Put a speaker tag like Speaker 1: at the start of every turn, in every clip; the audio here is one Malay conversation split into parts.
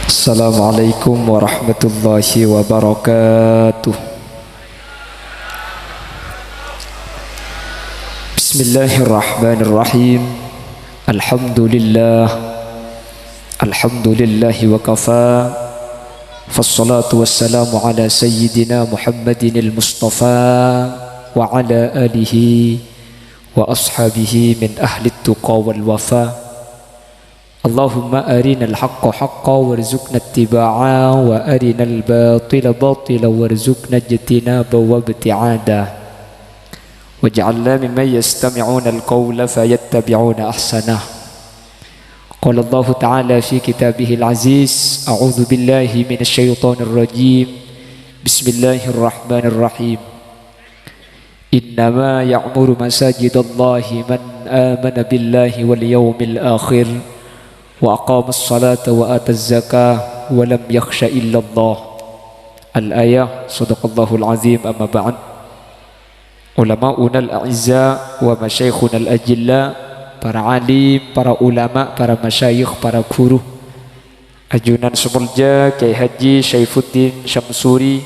Speaker 1: Assalamualaikum warahmatullahi wabarakatuh. Bismillahirrahmanirrahim. Alhamdulillah. Alhamdulillahi wa kafa. Fassalatu wassalamu ala sayyidina Muhammadin al-Mustafa wa ala alihi wa ashabihi min ahli tuqa wal wafa. Allahumma arinal haqqa haqqa warzuqna ittiba'ah wa arinal batila batila warzuqna ijtinaba wa ibti'ada waj'alna mimman yastami'una al-qawla fayattabi'una ahsanah. Qala Allah ta'ala fi kitabihil aziz, a'udzu billahi minasy syaithanir rajim. Bismillahirrahmanirrahim. Innama ya'muru masajidallahi man amana billahi wal yawmil akhir wa aqamas salata wa ataz zakah wa lam yakhsha illa Allah. Al-ayah. Sadaqallahul azim. Amma ba'd. Ulama'una al-a'izza wa masyayikhuna al-ajilla, para alim, para ulama, para masyayikh, para guru Ajunan Semulja Kiai Haji Syaifuddin Syamsuri,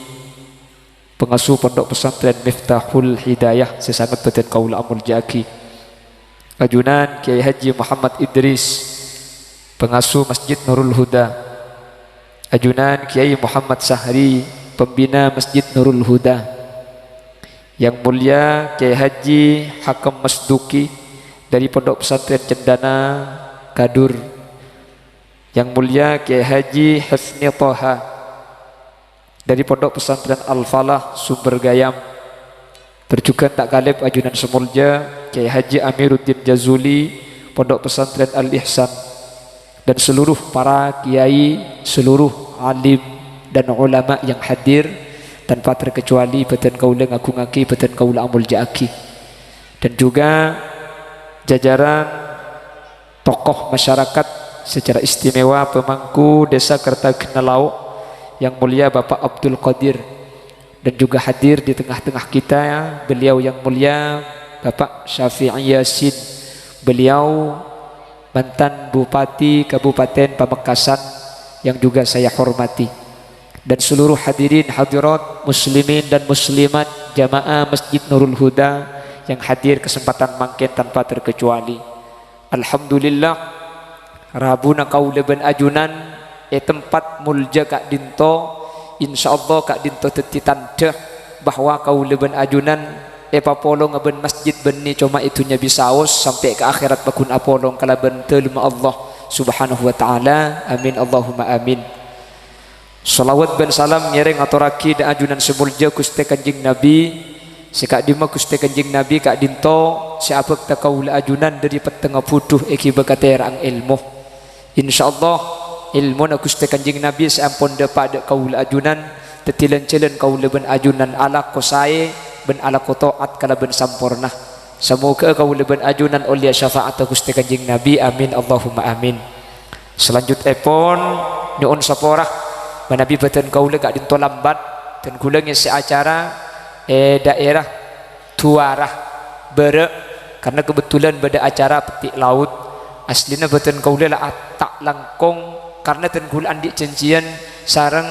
Speaker 1: pengasuh pondok pesantren Miftahul Hidayah sesangat beten kaula amul jaki. Ajunan Kiai Haji Muhammad Idris, pengasuh Masjid Nurul Huda. Ajunan Kiai Muhammad Sahri, pembina Masjid Nurul Huda. Yang mulia Kiai Haji Hakam Masduki dari Pondok Pesantren Cendana Kadur. Yang mulia Kiai Haji Hafni Toha dari Pondok Pesantren Al-Falah Sumbergayam. Berjukan tak kalib Ajunan Semulja Kiai Haji Amiruddin Jazuli, Pondok Pesantren Al-Ihsan, dan seluruh para kiai, seluruh alim dan ulama yang hadir tanpa terkecuali beten kaula ngaku-ngaki, beten kaula amul jaki, dan juga jajaran tokoh masyarakat secara istimewa pemangku Desa Kertagenalau yang mulia Bapak Abdul Qadir, dan juga hadir di tengah-tengah kita beliau yang mulia Bapak Syafi'i Yasin, beliau mantan Bupati Kabupaten Pamekasan yang juga saya hormati, dan seluruh hadirin hadirat muslimin dan muslimat jamaah Masjid Nurul Huda yang hadir kesempatan mangken tanpa terkecuali. Alhamdulillah, rabuna kaula ben ajunan tempat mulja Kak Dinto, insyaallah Kak Dinto teti tanda bahwa kaula ben ajunan papolong ben masjid benni cuma itunya bisaos sampai ke akhirat bakun apolong kala bentel ma Allah subhanahu wa ta'ala. Amin Allahumma amin. Salawat ben salam nyereng aturaki da ajunan semulja Gusti Kanjeng Nabi, si Kak Dima Gusti Kanjeng Nabi Kak Dinto siapek ta kaula ajunan dari petengah putuh eki bakaterang ilmu. Insyaallah ilmu na Gusti Kanjeng Nabi sampun dapat kaula ajunan tetilan-tilan kaula ben ajunan ala kosae ben ala kotoat kala ben sampurna. Semoga kaula ben ajunan oleh syafaat Gusti Kanjeng Nabi. Amin Allahumma amin. Selanjutnya pun nyuun saporah manabi beten kaula Kak Dinto lambat dan kula ngisi acara daerah Tuarah Bere karena kebetulan pada acara petik laut aslina beten kaula lah tak langkong karena ten kula andik cencian sareng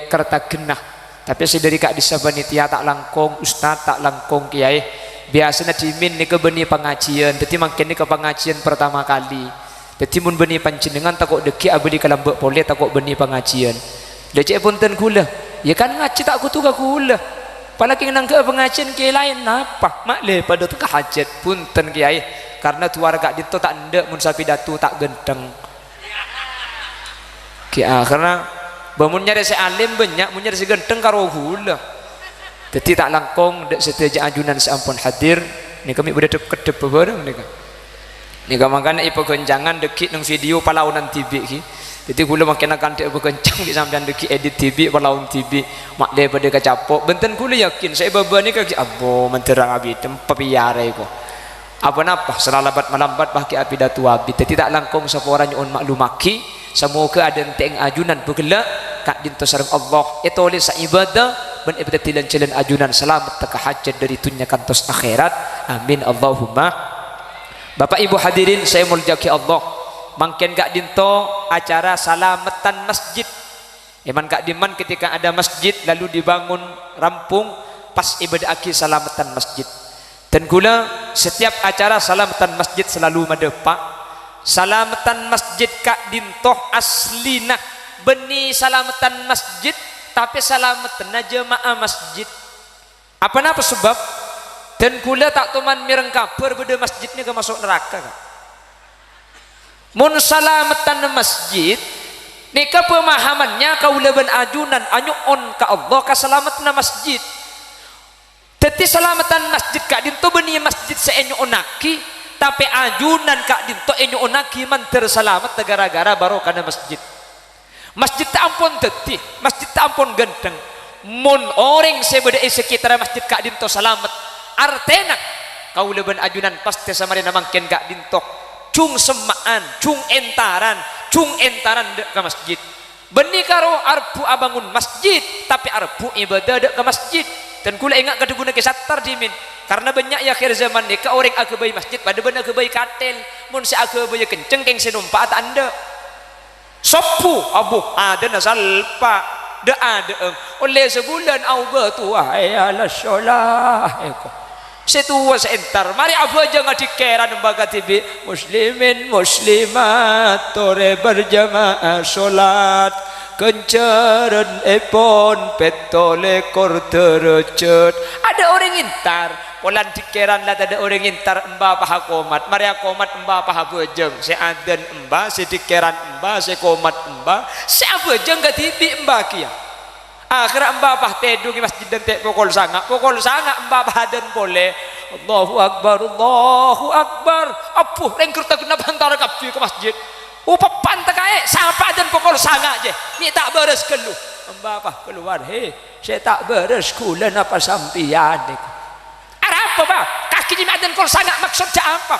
Speaker 1: Kertagenah. Tapi saya dari Kak Disa panitia tak langkong, ustaz tak langkong kiai. Biasanya dimin ni ke beni pengajian. Jadi makin ni ke pengajian pertama kali. Jadi mun beni panjenengan takut deki abdi kalambek boleh takut beni pengajian. Lecek punten kula. Ya kan ngaji tak kutu ka kula. Palagi nang ke pengajian kiai lain apa? Makleh pada tu hajat punten kiai. Karena tuar Kak Dito tak ndek mun sapi datu tak gendeng. Kiai karena bangunnya rese alim banyak, munnya rese genteng karo hula. Jadi tak langkong dek seteja ajunan seampun hadir. Ni kami boleh kedep bareng ni kan. Ni makana ipo gonjangan dekik nang video palaunan TV ki. Jadi kula makin akan dek bekencang di sampean dekik edit TV palaun TV. Mak de pada kacapok. Benten kula yakin saya baba ni kaki abo menterang abi tempat piare ko. Apa napa selalabat malambat baki api datu abi. Jadi tak langkong sapa orang nyuun maklumaki. Semoga ada enteng ajunan bergelak Kak Dinto sareng Allah etole sa ibadah ben ibadatilan jalan ajunan selamat teka hajat dari dunia kantos akhirat. Amin Allahumma. Bapak Ibu hadirin saya muljaki Allah, mangken gak dinto acara salamatan masjid. Iman gak diman ketika ada masjid lalu dibangun rampung pas ibadah aki salamatan masjid. Dan gula setiap acara salamatan masjid selalu madepak. Salamatan masjid kak dintoh aslina beni salamatan masjid tapi salamatan jemaah masjid. Apa napa sebab? Dan gula tak tuman mireng kabar beda masjidnya ke masuk neraka kak. Mun salamatan masjid nika pemahamannya kaulaban ajunan anyuon ka Allah ka salamatan masjid. Teti salamatan masjid kak dinto beni masjid seenyonaki tapi ajunan kak dinto enyonaki man terselamat gara-gara barokah masjid. Masjid tak ampun teti, masjid tak ampun gendeng. Mun orang sebeda sekitar masjid kak dinto selamat artena kaulaban ajunan pasti samarina mangken kak dinto cung semaan, cung entaran dek ke masjid. Beni karo arbu abangun masjid tapi arbu ibadah dek ke masjid. Dan kula ingat kaduguna ke satar dimin karena banyak ya akhir zaman ni ka orang agabai masjid pada benda agabai katel mun si agabai kenceng keng sinumpa tak anda sopu abu ada nasalpa de ada oleh sebulan au betua ayalah sholah eko setua seentar mari abu aja ngadikeran embaga tibi muslimin muslimat tore berjamaah sholat kenceren epon petole kor terecet. Ada orang intar polan dikeran lah ada orang intar emba paha komat mari komat emba paha bejeng si aden emba si dikeran emba si komat emba si bejeng gak tibi emba kia akhirnya emba pah tedu di masjid dan tek pokol sanga emba pah den boleh Allahu Akbar apuh rengkur tak kena bantar kapju ke masjid upapan tekae siapa dan pokol sanga je ni tak beres keluh amba apa keluar he saya tak beres kula apa sampian apa bah kaki ni adan kol sanga maksudnya apa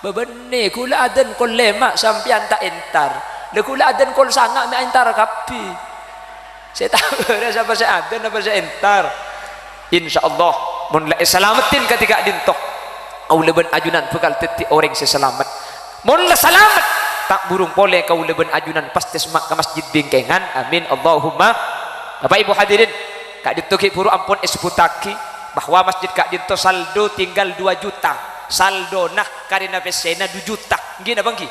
Speaker 1: bebene kula adan kol lemak sampian tak entar le kula adan kol sanga me entar kapi saya tak beres apa saya adan apa saya entar insyaallah mun la selamatin ketika dintok aulaban ajunan bekal teti orang seselamat mun la selamat tak burung boleh kau leben ajunan pasti semak ke masjid bingkengan amin Allahumma. Bapak ibu hadirin kak dituki buru ampun esbutaki bahwa masjid kak dinto saldo tinggal 2 juta saldo nah karina pesena 2 juta gini bangki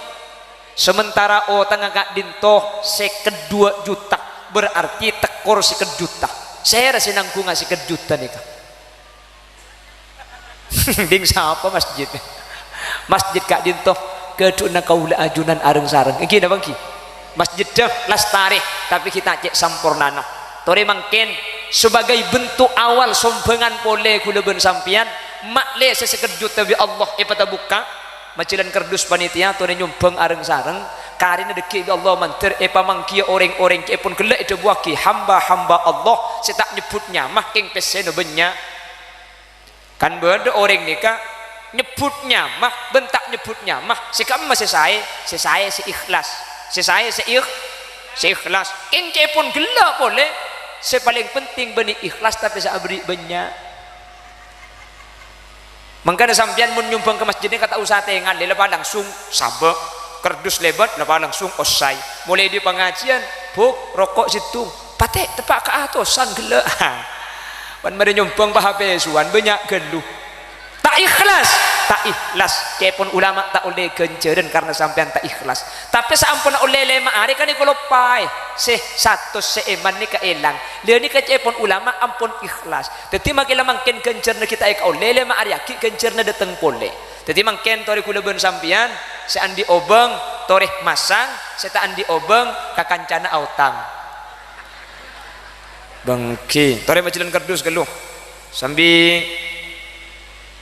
Speaker 1: sementara tengah kak dinto seket 2 juta berarti tekor seket juta saya rasa nangku ngasih seket juta nih kak ding siapa masjid kak dinto keduna kaula ajunan areng sareng iki bang ki masjid dah lastari tapi kita cek sampurnana tore mangken sebagai bentuk awal sombengan pole kula ben sampian makle seseket juta bi Allah ipata buka macilan kerdus panitia tore nyumbang areng sareng karina deki bi Allah manter pamangkia orang-orang ke pun kelek itu buaki hamba-hamba Allah setak nyebutnya mah king peseno benya kan beda orang nikah nyebutnya mah bentak nyebutnya mah sikam masih saya si ikhlas si ikhlas king pun gelak boleh paling penting benih ikhlas tapi saya beri banyak mangkana sampean mun nyumbang ke masjid ini kata usaha tengan lepas langsung sabek kerdus lebat lepas langsung osai mulai di pengajian buk rokok situ patek tepak ke atosan gelak pan mari nyumbang pahape suan banyak geluh tak ikhlas kepun ulama tak oleh genjeren karena sampean tak ikhlas tapi sampun oleh lema hari kan iku lopai satu seiman ni kaelang dia ni kecepun ulama ampun ikhlas jadi makin mangken genjerna kita eka oleh lema hari aki genjerna dateng pole jadi mangken tori kula ben sampean seandi obeng toreh masang seta andi obeng kakancana autang bangki tori macilan kardus geluh sambil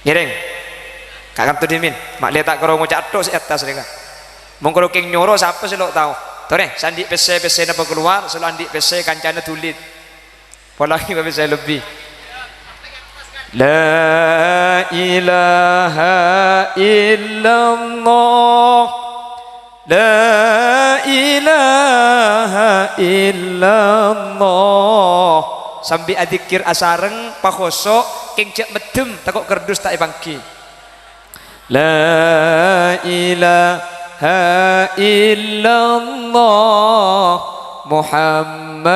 Speaker 1: ngiring kakak tu dimin mak lihat tak kerong ngucap dos atas mereka mongkolo king nyoro siapa sih lo tahu tore sandi pc napa keluar selalu andi pc kancana tulit apalagi bapak saya lebih la ilaha illallah la ilaha illallah sambil adikir asareng pakosok king cek medem takut kerdus tak bangki la ilaha illallah Muhammadur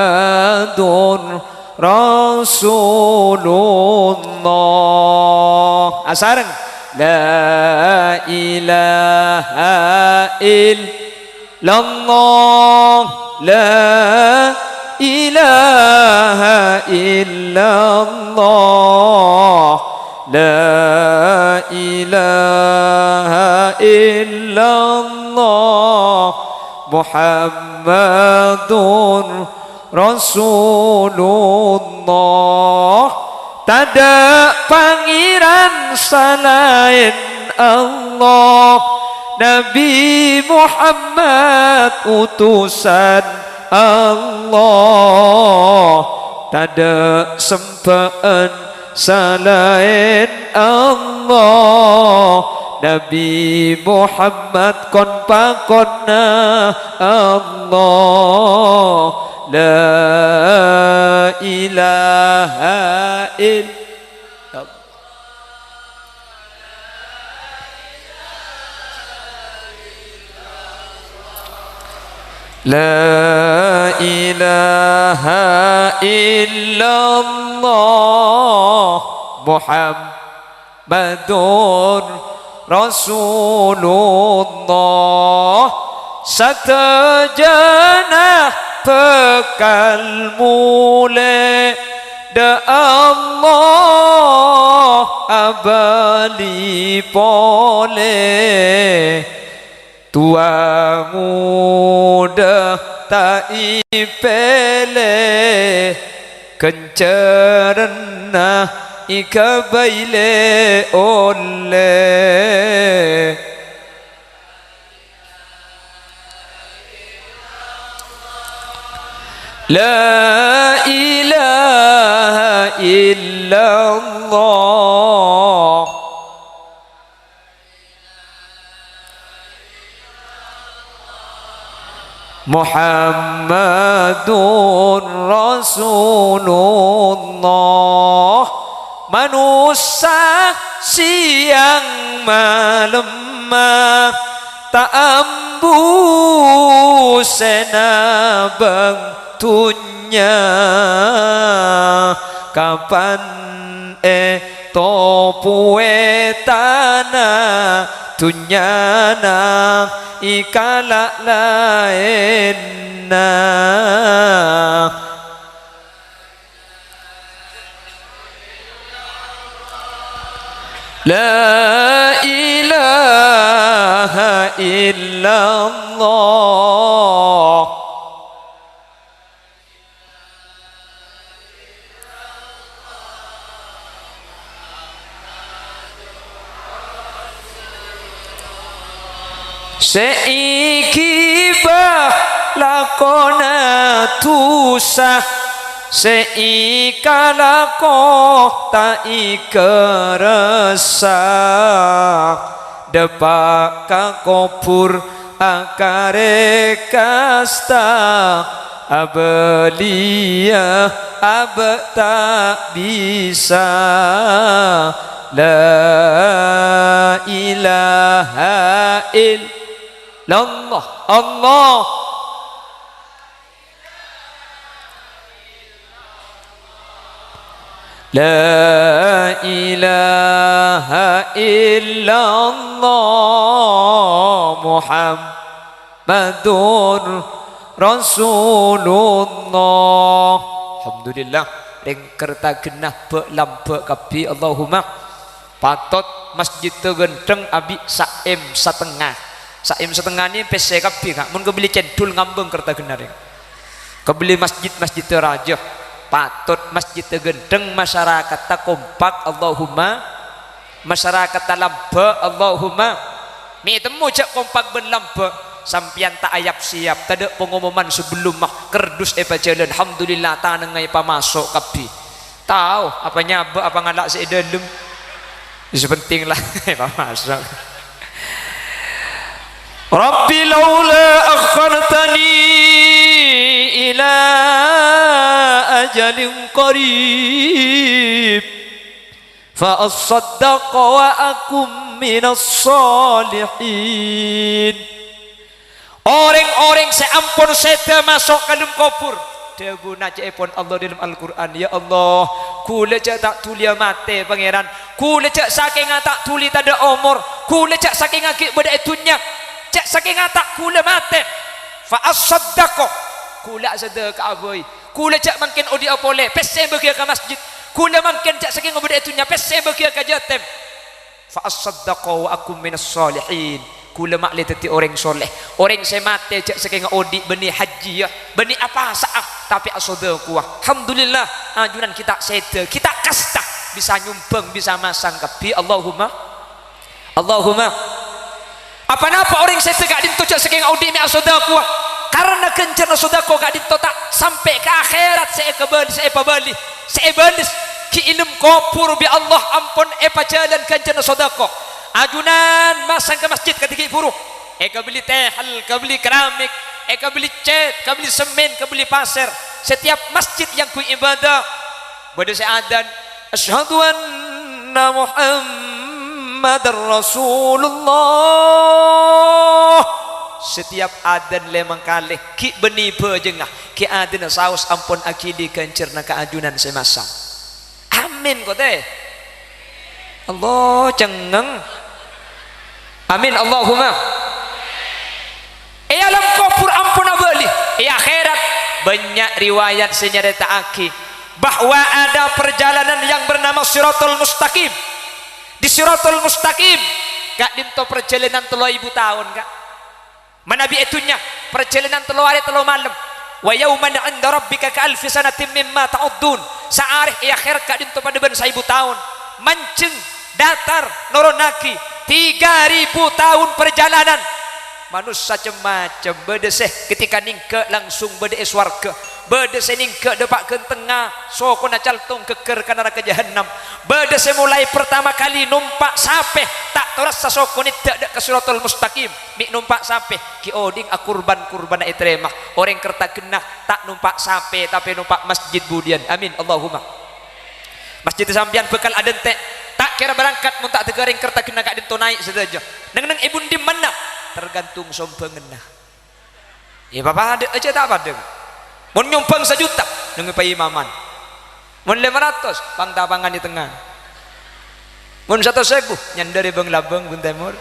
Speaker 1: Rasulullah. Asareng la ilaha illallah la ilaha illallah la ilaha illallah Muhammadur Rasulullah. Tada pangeran selain Allah, Nabi Muhammad utusan Allah. Tada sempaan selain Allah, Nabi Muhammad kon pakonna Allah. La ilaha illallah La ilaha illallah Muhammadur Rasulullah. Satajana bekal mule da Allah abali pole tua muda tak ipele kencerna ikabaile oleh La ilaha illallah Muhammadur Rasulullah. Manusia siang malam tak ambu senabang tunya kapan topue tanah tunyana ikala lainna La ilaha illallah Seiki bah lakona tusah Seika lako ta ikerasa Depak kakopur akare kasta Abelia abe tak bisa La ilaha illallah Allah La ilaha illallah Muhammadur Rasulullah. Alhamdulillah ring kerta genah be lampe kapi Allahumma patot masjid tegenteng abi saem setengah ni pc kapi kak mun kebeli cendul ngambeng kerta genah ring kebeli masjid teraja patut masjid tegenteng masyarakat tak kompak Allahumma masyarakat tak lampe Allahumma mi temu cak kompak ben lampe sampian tak ayap siap tada pengumuman sebelum mah kerdus jalan alhamdulillah tanengai pamasok kapi tahu apa nyaba apa ngalak si dalam sepenting lah pamasok Rabbi laula akhartani ila ajalin qarib fa asaddaqa wa akum minas salihin orang-orang seampun saya masuk ke dalam kubur dia guna pun Allah dalam Al-Quran. Ya Allah, kula cak tak tuli mati pangeran, kula cak saking tak tuli tak ada umur, kula cak saking akik beda itunya, cak saking tak kula mati fa as-saddaqah kula sedekah aboy, kula cak makin odi apole pesen bagi ke masjid, kula makin cak saking beda itunya pesen bagi ke jatem fa as-saddaqah wa akum minas salihin. Kula mak le teti orang soleh, orang saya mati cak saking odi benih haji ya benih apa saah tapi asoda kuah. Alhamdulillah ajunan kita seda kita kasta bisa nyumbang bisa masang kapi. Allahumma apa napa orang saya gak dinto cak saking odi mi asoda kuah karena kencerna sodako gak dinto tak sampai ke akhirat saya balis ki ilm kopur bi Allah ampun jalan kencerna sodako ajunan masang ke masjid ketika buruh ka beli tehal, ka beli keramik, ka beli cat, ka beli semen, ka beli pasir. Setiap masjid yang ku ibadah pada saya adzan asyhadu anna Muhammadar Rasulullah. Setiap adzan lemang kali ki beni bejengah ki adzan saus ampun akidi kencerna ka ajunan semasang. Amin kau teh. Allah cengeng. Amin Allahumma. Alam kubur ampun abali. Akhirat banyak riwayat senyaritaake bahwa ada perjalanan yang bernama Siratul Mustaqim. Di Siratul Mustaqim gak dinto perjalanan 3000 tahun kak. Manabi itunya perjalanan 3 hari 3 malam. Wa yauman 'inda rabbika ka alfi sanatin mimma ta'uddun. Saarih akhirat gak dinto pada ben 1000 tahun. Mancing datar noronaki 3000 tahun perjalanan manusia macam bedeseh ketika ningke langsung bede swarga bedeseh ningke depak ke tengah soko na caltung keker ke neraka jahanam bedeseh mulai pertama kali numpak sape tak terasa soko ni tak ke Siratul Mustaqim mi numpak sape ki oding akurban etremah orang kerta kena tak numpak sape tapi numpak masjid budian. Amin Allahumma. Masjid sampian bekal ada tek tak kira berangkat mun tak tegaring kerta kena gak dinto naik saja neng ibun di mana tergantung sompengenna ya bapak ada aja tak ada mun nyumbang 1 juta neng pai imaman mun 500 bang tapangan di tengah mun 100.000 nyandari bang labang bun timur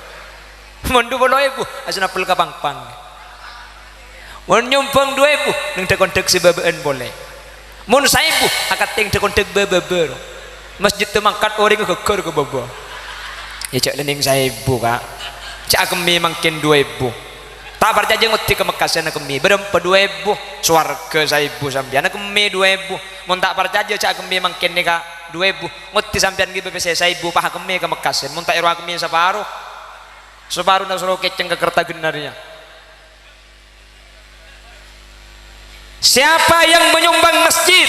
Speaker 1: mun 20.000 asna pel ka pangpang mun nyumbang 2.000 neng tekon-tek si babaan boleh mun 1.000 akat ting tekon-tek beber masjid temangkat orang keker ke bawah ya cak lening 1.000 kak cak kemi makin 2.000 tak berjanji nguti ke Mekah sana kemi berempat 2.000 swarga 1.000 sampean kemi 2.000 mun tak berjanji cak kemi makin nih kak 2.000 nguti sampean gitu bisa 1.000 pah kemi ke Mekah sana mun tak irwa kemi separuh nak suruh keceng ke Kertagenarnya. Siapa yang menyumbang masjid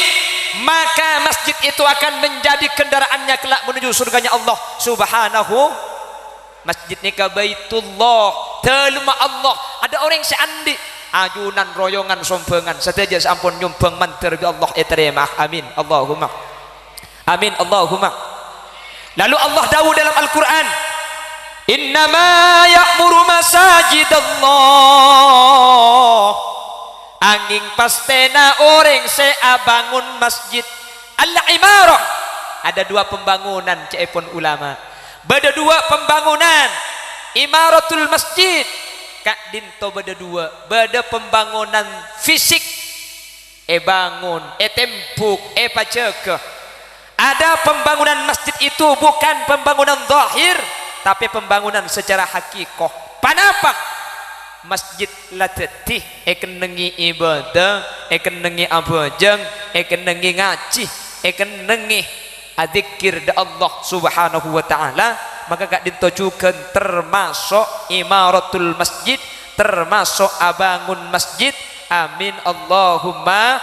Speaker 1: maka masjid itu akan menjadi kendaraannya kelak menuju surganya Allah subhanahu. Masjid ni ka baitullah telma Allah. Ada orang seandi ajunan royongan sompengan sateja sampun nyumbang manter bi Allah terima. Amin Allahumma. Amin Allahumma. Lalu Allah dawuh dalam Al-Quran innama ya'muru masajidallah angin pastena orang bangun masjid al-imarah ada 2 pembangunan cepon ulama beda 2 pembangunan imaratul masjid kak dinto beda 2 beda pembangunan fisik bangun tembok pacekeh ada pembangunan masjid itu bukan pembangunan zahir tapi pembangunan secara hakikoh. Panapa? Masjid latih kenengi ibadah kenengi abajang kenengi ngaji kenengi adzikir da Allah subhanahu wa ta'ala maka gak ditujukan termasuk imaratul masjid termasuk abangun masjid. Amin Allahumma.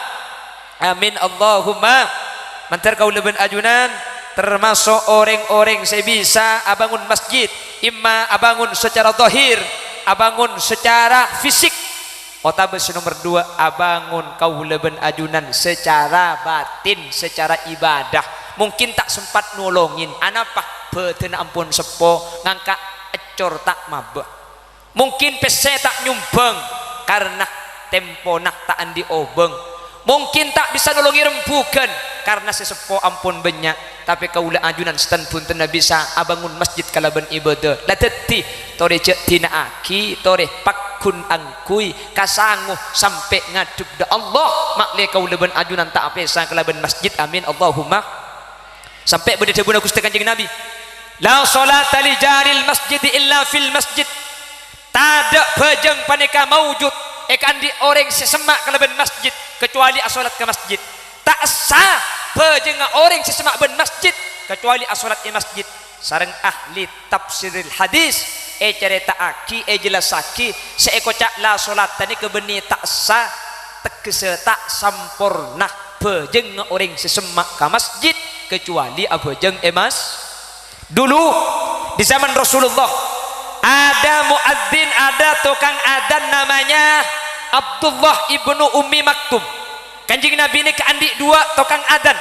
Speaker 1: Amin Allahumma. Mantar kau leben ajunan termasuk orang-orang saya bisa abangun masjid imma abangun secara zahir abangun secara fisik otabes nomor 2 abangun kau leben ajunan secara batin secara ibadah mungkin tak sempat nolongin anapa beten ampun sepo ngangka ecor tak mabah mungkin pese tak nyumbang
Speaker 2: karena tempo nak taan di obeng mungkin tak bisa nolongi rembukan karena sesepo ampun banyak tapi kaula ajunan stan pun tena bisa abangun masjid kalaban ibadah la tetti tore cek tina aki tore pakun angkui kasanguh sampai ngaduk da Allah makle kaula ban ajunan tak apesa kalaban masjid amin Allahumma sampai beda buna Gusti Kanjeng Nabi la salata li jaril masjid illa fil masjid tada bejeng paneka maujud ekan di orang sesemak kalaban masjid kecuali asolat ke masjid tak sah bejeng orang sesemak ben masjid kecuali asolat ke masjid sareng ahli tafsiril hadis cerita aki jelasaki seeko cak la solat tani kebeni tak sah tegese tak sampurna bejeng orang sesemak ke masjid kecuali abejeng emas dulu di zaman Rasulullah ada muadzin ada tukang adzan namanya Abdullah ibnu Ummi Maktum. Kanjeng Nabi ini keandik dua tukang adzan.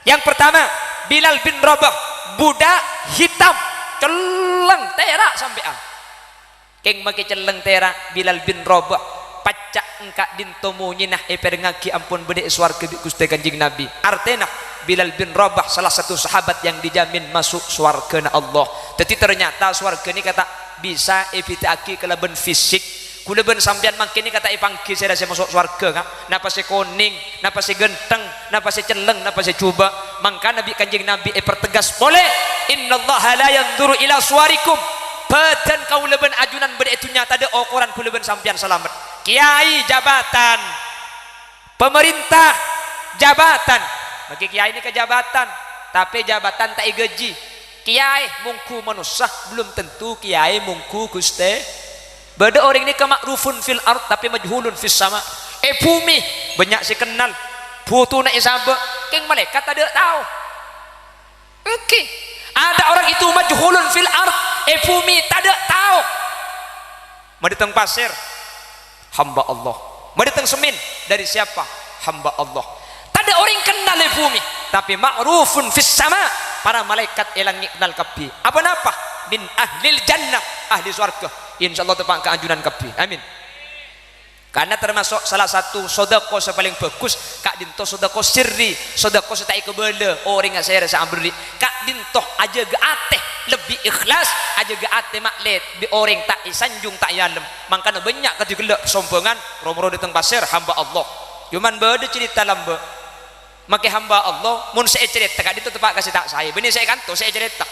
Speaker 2: Yang pertama Bilal bin Rabah, budak hitam celeng terak sampai keng make celeng terak Bilal bin Rabah pacak engkak dintomu nyinah ngagi ampun bede swarga di Gusti Kanjeng Nabi. Artena Bilal bin Rabah salah satu sahabat yang dijamin masuk swarga na Allah. Tapi ternyata swarga ini kata bisa evitaki kelaban fisik kulaban sampean mangkini kata ipangki saya masuk swarga kan napa se kuning napa se genteng napa se celeng napa se coba mangka Nabi Kanjeng Nabi pertegas boleh innallaha la yanzuru ila suwarikum badan kaulaban ajunan beda itu nyata ada ukuran kulaban sampean selamat kiai jabatan pemerintah jabatan bagi kiai ini ke jabatan tapi jabatan tak gaji kiai mungku manusia belum tentu kiai mungku Gusti beda orang ini kemakrufun fil ard tapi majhulun fis sama bumi banyak si kenal butuh nak isabah keng malaikat ada tahu oke ada orang itu majhulun fil ard bumi tak ada tahu madeteng pasir hamba Allah madeteng semin dari siapa hamba Allah tak ada orang kenal bumi tapi ma'rufun fis sama para malaikat elang kenal kapi apa napa min ahlil jannah ahli surga insyaallah tepak keanjunan kapi amin karena termasuk salah satu sedekah paling bagus kak dinto sedekah sirri sedekah setai kebele orang saya rasa ambri kak dinto aja ge ateh lebih ikhlas aja ge ateh maklet bi orang tak isanjung tak yalem mangkana banyak kadigelek sombongan romro di teng pasir hamba Allah cuman bede cerita lambe make hamba Allah mun saya cerita kak dinto tepak kasih tak saya benih saya kanto saya cerita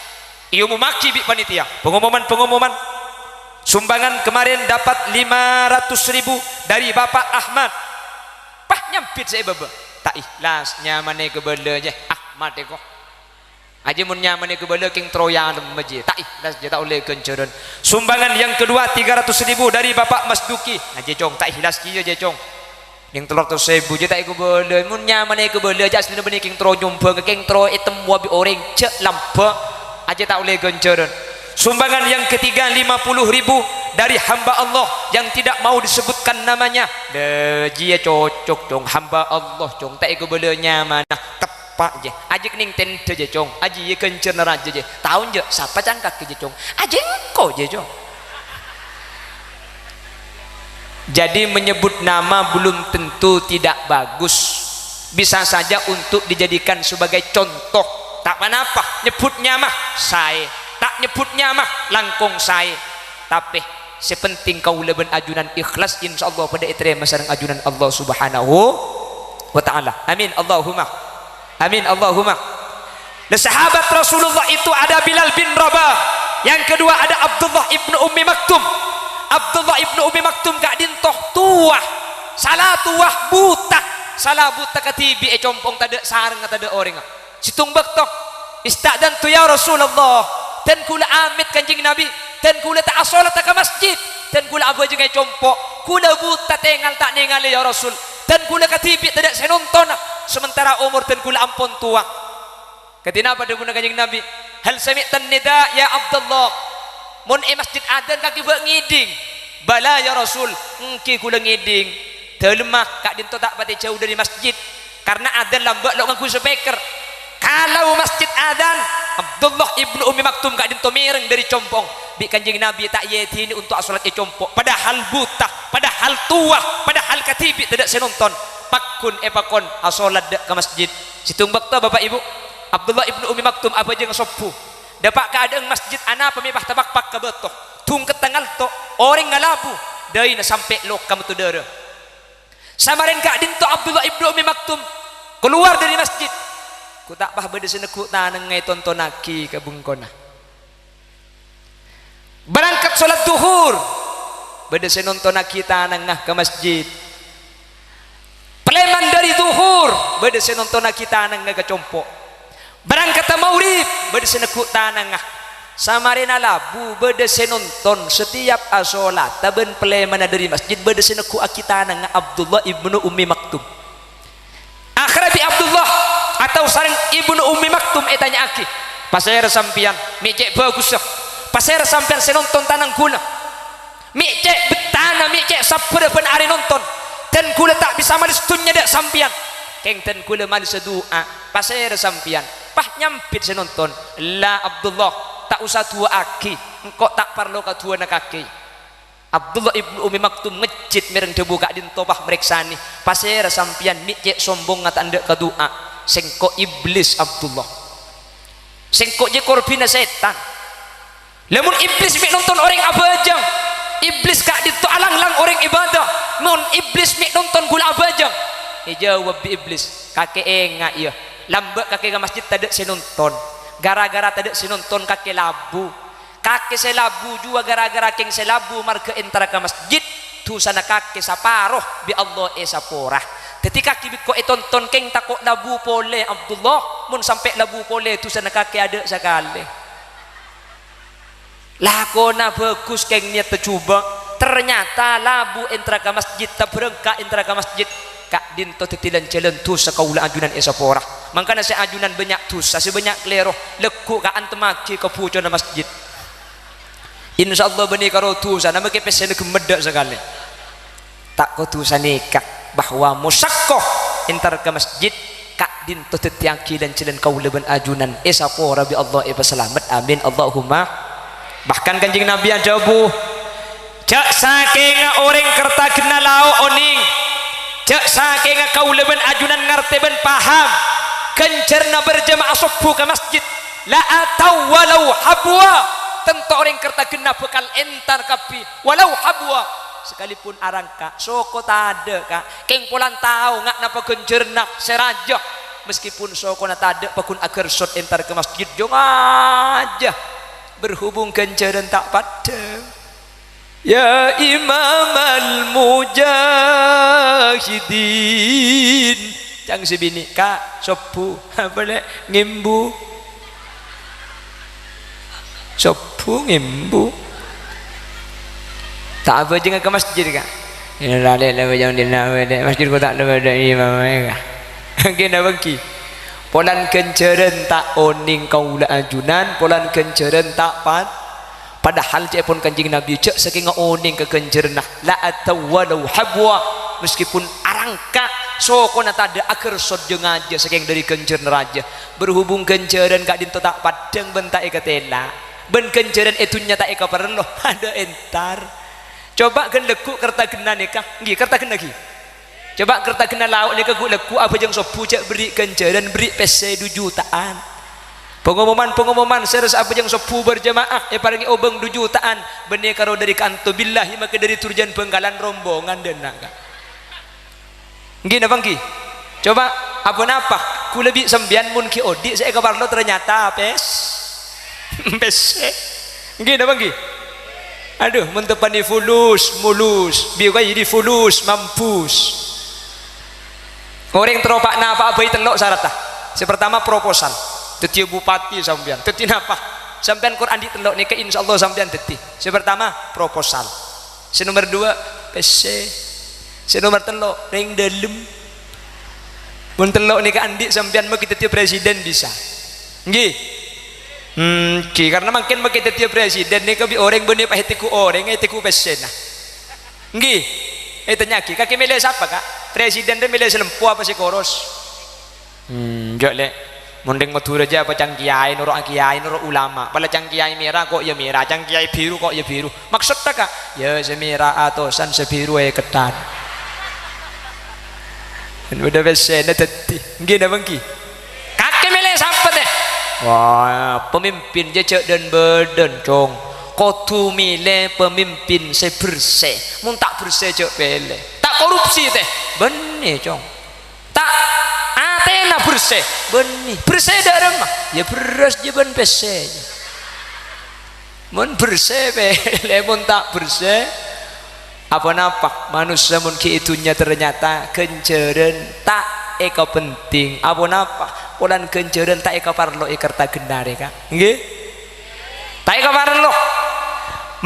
Speaker 2: iyo memaki bi panitia pengumuman sumbangan kemarin dapat 500.000 dari Bapak Ahmad pah nyampit saya baba tak ikhlas nyamane kebelanya Ahmad kok aja mun nyamane kebele king troya meje tak ikhlas je tak oleh kenceran sumbangan yang kedua 300.000 dari Bapak Mas Duki aja cong tak ikhlas kieu je cong yang 300.000 je tak kebele mun nyamane kebele aja asline benih king tro nyumbang king tro item wabi orang cek lampa aja tak oleh kenceran sumbangan yang ketiga 50.000 dari hamba Allah yang tidak mau disebutkan namanya dia cocok dong hamba Allah dong tak ego belenya mana tepak je aja kening tente je cong aja ye kencer raja je tahu je siapa cangkak je cong aja engkau je cong jadi menyebut nama belum tentu tidak bagus bisa saja untuk dijadikan sebagai contoh tak apa nyebutnya mah saya tak nyebutnya mah langkung saya tapi sepenting kau leben ajunan ikhlas insyaallah pada iterema sareng ajunan Allah subhanahu wa ta'ala amin Allahumma amin Allahumma sahabat Rasulullah itu ada Bilal bin Rabah yang kedua ada Abdullah ibnu Ummi Maktum Abdullah ibnu Ummi Maktum gak dintoh tuah salah tuah buta salah buta katibi compong tada sareng tada orang situng bektok istadan tu ya Rasulullah dan kula amit Kanjeng Nabi dan kula tak salat ke masjid dan kula abu aja kayak compok kula buta tengal tak nengal ya Rasul dan kula katibi tidak saya nonton sementara umur dan kula ampun tua ketina pada guna Kanjeng Nabi hal sami'tan nida ya Abdullah mun masjid adan kaki buat ngiding bala ya Rasul engki kula ngiding telemah kak dinto tak pati jauh dari masjid karena adan lambat lo ngaku speaker kalau masjid adan Abdullah ibnu Ummi Maktum kak dinto mireng dari compong bi kanjeng Nabi tak yeti ini untuk salat compok padahal buta padahal tua padahal katibi tidak senonton pakun pakon salat ke masjid situng bakta Bapak Ibu Abdullah ibnu Umi Maktum apa jeung sopu dapat keadaan masjid ana pemibah tabak-pak ka betoh tung ketengal to orang ngalabu deui na sampai lokam tu deure samarin ka dinto Abdullah ibnu Umi Maktum keluar dari masjid ku tak bah bade seneku tanang ngai tontonaki ka bungkona berangkat salat duhur bade senontonaki tanang ngah ke masjid peleman dari duhur bade senontonaki tanang ngah ke compok berangkat maurib bade seneku tanang ngah samarina labu bade senonton setiap asolat taben peleman dari masjid bade seneku akitanang ngah Abdullah ibnu Ummi Maktum akhrabi Abdullah atau sareng ibnu Ummi Maktum tanya aki pasir sampian micek bagus pasir sampian senonton tanang kula micek betana micek sapere ben ari nonton dan kula tak bisa manis tunnya dak sampian keng ten kula manis doa pasir sampian pah nyampit senonton la Abdullah tak usah tua aki engkau tak perlu ka tua nak kaki Abdullah ibnu Ummi Maktum ngecit mereng debu kak dintobah mereksani pasir sampian micek sombong ngata anda ka doa sengko iblis Abdullah sengko je korbina setan lamun iblis mik nonton orang abajang iblis kak dito alang-lang orang ibadah mon iblis mik nonton gula abajang jawab bi iblis kakek enga iya lambat kakek ke masjid tadak sinonton gara-gara tadak sinonton kakek labu kakek selabu juga gara-gara keng selabu marga entara ke masjid tu sana kakek saparoh bi Allah saporah ketika kibit ko tonton keng takok labu pole Abdullah mun sampai labu pole tu sana kakek ada sekali lakona bagus keng niat tercoba ternyata labu entra ke masjid tak berengkak entra ke masjid kak dinto tetilan jalan tu sakaula ajunan saporah makanya saya ajunan banyak tu sebanyak kleroh lekuk ka antemaki ke pucuk na masjid insyaallah bani karo tu sana make pesen gemedak sekali tak ko tu sanikah bahwa musakkoh entar ke masjid kak dinto tetiangki dan jalan kaula ban ajunan sapora bi Allah selamat amin Allahumma bahkan kanjeng Nabi ajabu jak saking orang kerta kena lao oning jak saking kaula ban ajunan ngarti ban paham kencerna berjamaah subuh ke masjid la atau walau habwa tentu orang kerta kena bekal entar kapi walau habwa sekalipun arangka soko tada kak keng pulang tahu ngak napa kencerna seraja meskipun soko na tada pakun agar sot entar ke masjid jong aja berhubung kenceran tak padang ya imam al-mujahidin cang sebini kak sopu boleh ngimbu sopu ngimbu tak apa jangan ke masjid kak ini lalek lah jangan dinawai masjid ko tak ada imam kak kena bangki polan kenceran tak oning kaula ajunan polan kenceran tak padahal cek pun kanjeng Nabi cek saking oning ke kenceran la atau walau habwa meskipun arangka soko na tada akhir sod jeung aja saking dari kenceran raja berhubung kenceran kak dinto tak padang bentak ikatela ben kenceran etunya tak eka perlu ada entar coba gen lekuk kerta kena nikah nggih kerta kena lagi coba kerta kena lauk nikah ku lekuk apa jeung sopu cek beri kenceran beri pese 2 jutaan pengumuman seres apa jeung sopu berjamaah paringi obeng 2 jutaan benih karo dari kanto billahi maka dari turjan Bengkalan rombongan deuna kak nggih napa nggih coba apa napa ku lebih sembian mun ki odi saya kabar lo ternyata pese nggih napa nggih aduh mun tepani fulus mulus biar kaya jadi fulus mampus orang teropak napa abai telok syarat tah pertama proposal teti bupati sampean teti napa sampean Quran di telok nika insyaallah sampean teti pertama proposal nomor 2 PC nomor 3 ring dalem mun telok nika andi sampean mah kita teti presiden bisa nggih karena makin makin teti presiden nika bi orang benih pahitiku orang etiku PC nah nggih tanya ki kaki milih siapa kak presiden dia milih selempu apa si koros jok lek mending Madura aja apa cang kiai nurut ulama pala cang kiai merah kok ya merah cang kiai biru kok ya biru maksudnya kak ya semerah atosan sebiru ketan dan udah besen tadi gini bangki kakek milih siapa teh wah pemimpin jejak dan badan cong kudu milih pemimpin bersih mun tak bersih cok pilih tak korupsi teh benih cong tak atena bersih benih bersih darah mah ya beras jeban bersih mun bersih pilih mun tak bersih apa-apa manusia mun itunya ternyata kenceran tak eka penting apa-apa pulan kenceran tak eka parlo ikerta gendare kak nggih tak eka parlo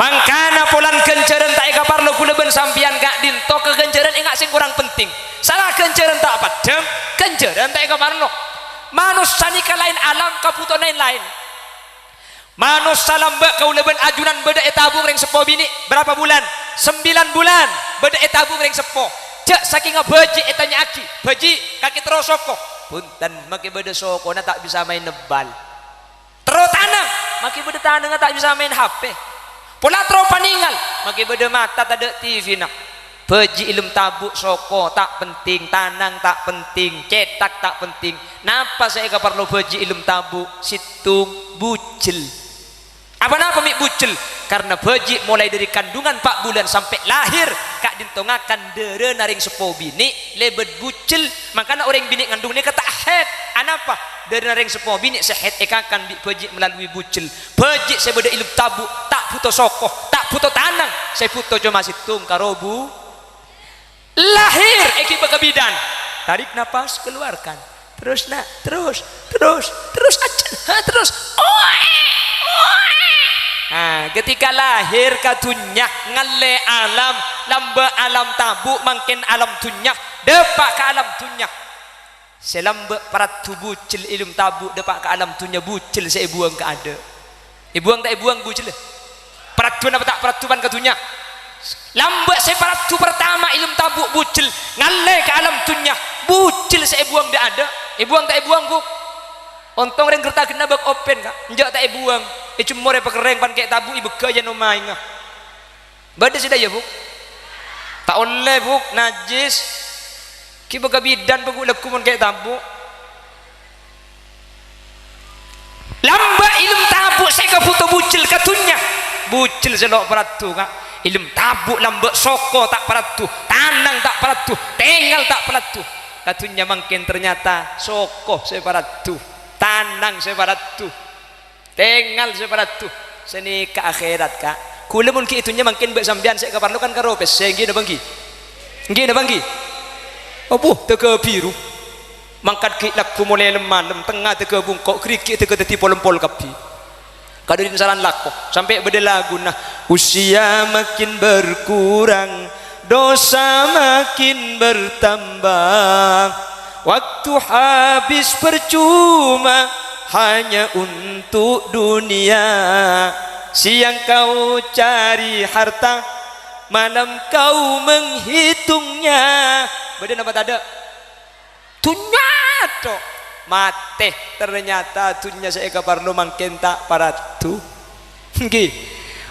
Speaker 2: mangkana pulan kenceran tak eka parlo kula ben sampian kak dinto ke kenceran ingat sing kurang penting salah kenceran tak padem kenceran tak eka parlo manusia nika lain alam kaputo lain manusia lambak kau leben ajunan beda etabung ring sepo bini berapa bulan 9 bulan beda etabung ring sepo cek saking beji etanya aki beji kaki terus soko punten maki beda soko na tak bisa main nebal terus tanang maki beda tanang tak bisa main HP pula terus paningal maki beda mata tak ada TV nak beji ilmu tabuk soko tak penting tanang tak penting cetak tak penting napa saya gak perlu beji ilmu tabuk situng bucil apa mik bucil karena beji mulai dari kandungan 4 bulan sampai lahir kak dintongakan dere naring sepo bini lebet bucil makanya orang bini ngandung ini kata head anapa dari naring sepo bini sehead ekakan di beji melalui bucil beji saya beda ilmu tabu tak puto sokoh tak puto tanang saya puto cuma situng karobu lahir eki bekebidan tarik napas keluarkan terus nak terus aja terus nah, ketika lahir ke dunia ngale alam lamba alam tabu makin alam dunia depak ke alam dunia selamba parat tubuh bucil ilmu tabu depak ke alam dunia bucil saya buang ke ada buang tak buang bucil parat tuan apa tak parat tuan ke dunia lamba saya parat tu pertama ilmu tabu bucil ngale ke alam dunia bucil saya buang dia ada buang tak buang bu ontong ring kerta kena bak open kak njak tak buang cuma repek kereng pan kayak tabu ibu kaya no main ngah bade sudah ya bu tak oleh bu najis ki baka bidan bagu laku mon kayak tabu lamba ilmu tabu saya ka foto bucil katunya bucil selok peratu kak ilmu tabu lamba soko tak peratu tanang tak peratu tengal tak peratu katunya makin ternyata soko saya peratu tanang saya peratu tengal separatu seni ke akhirat kak kula mun ki itunya makin mbak sambian saya keperlukan karo pes saya gini bangki apa teka biru mangkat ki laku mulai lemah tengah teka bungkok kriki teka teti pol-pol kapi kadin saran laku sampai beda lagu nah usia makin berkurang dosa makin bertambah waktu habis percuma hanya untuk dunia siang kau cari harta malam kau menghitungnya badan apa tak ada tunya to mate ternyata tunya saya kabar lo makin tak paratu nggih